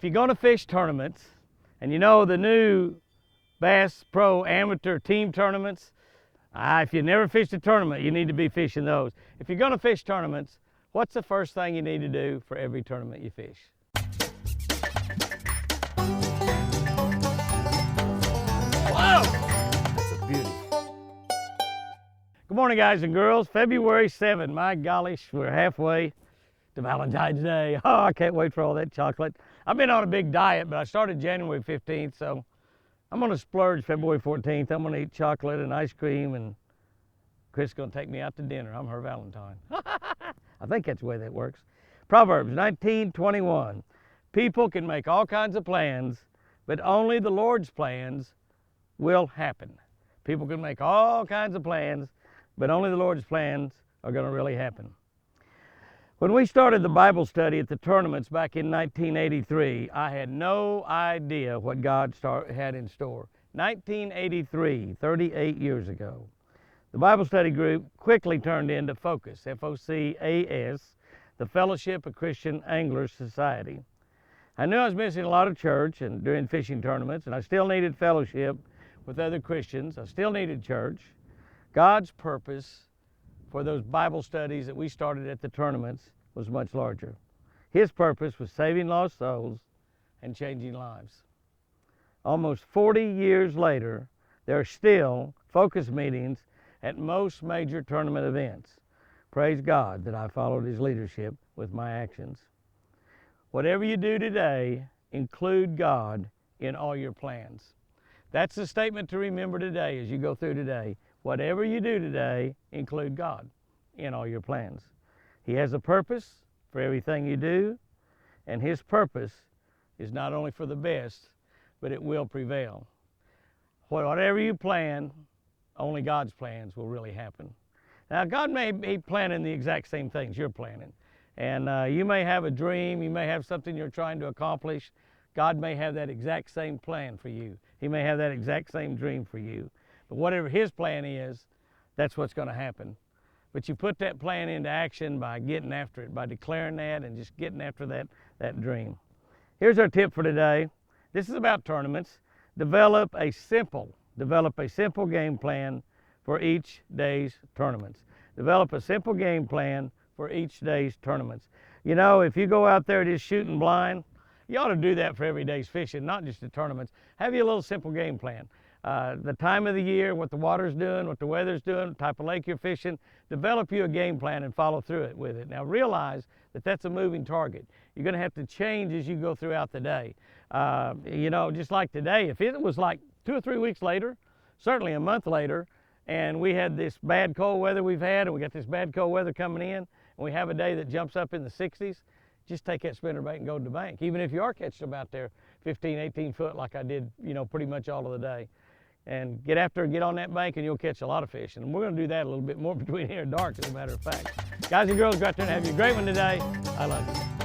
If you're going to fish tournaments, and you know the new Bass Pro Amateur Team tournaments, if you never fished a tournament, you need to be fishing those. If you're going to fish tournaments, what's the first thing you need to do for every tournament you fish? Whoa! That's a beauty. Good morning, guys and girls. February 7th. My golly, we're halfway to Valentine's Day. Oh, I can't wait for all that chocolate. I've been on a big diet, but I started January 15th, so I'm going to splurge February 14th. I'm going to eat chocolate and ice cream, and Chris is going to take me out to dinner. I'm her Valentine. I think that's the way that works. Proverbs 19:21. People can make all kinds of plans, but only the Lord's plans will happen. People can make all kinds of plans, but only the Lord's plans are going to really happen. When we started the Bible study at the tournaments back in 1983, I had no idea what God had in store. 1983, 38 years ago. The Bible study group quickly turned into FOCAS, F-O-C-A-S, the Fellowship of Christian Anglers Society. I knew I was missing a lot of church and during fishing tournaments, and I still needed fellowship with other Christians. I still needed church. God's purpose for those Bible studies that we started at the tournaments was much larger. His purpose was saving lost souls and changing lives. Almost 40 years later, there are still FOCAS meetings at most major tournament events. Praise God that I followed His leadership with my actions. Whatever you do today, include God in all your plans. That's the statement to remember today as you go through today. Whatever you do today, include God in all your plans. He has a purpose for everything you do, and His purpose is not only for the best, but it will prevail. Whatever you plan, only God's plans will really happen. Now, God may be planning the exact same things you're planning, and you may have a dream, you may have something you're trying to accomplish. God may have that exact same plan for you. He may have that exact same dream for you. But whatever His plan is, that's what's going to happen. But you put that plan into action by getting after it, by declaring that and just getting after that dream. Here's our tip for today. This is about tournaments. Develop a simple game plan for each day's tournaments. Develop a simple game plan for each day's tournaments. You know, if you go out there just shooting blind, you ought to do that for every day's fishing, not just the tournaments. Have you a little simple game plan. The time of the year, what the water's doing, what the weather's doing, the type of lake you're fishing. Develop you a game plan and follow through it with it. Now realize that that's a moving target. You're going to have to change as you go throughout the day. You know, just like today, if it was like 2 or 3 weeks later, certainly a month later, and we had this bad cold weather we've had, and we got this bad cold weather coming in, and we have a day that jumps up in the 60s, just take that spinnerbait and go to the bank. Even if you are catching them out there 15, 18 foot like I did, you know, pretty much all of the day. And get on that bank and you'll catch a lot of fish. And we're going to do that a little bit more between here and dark, as a matter of fact. Guys and girls, go out there and have you a great one today. I love you.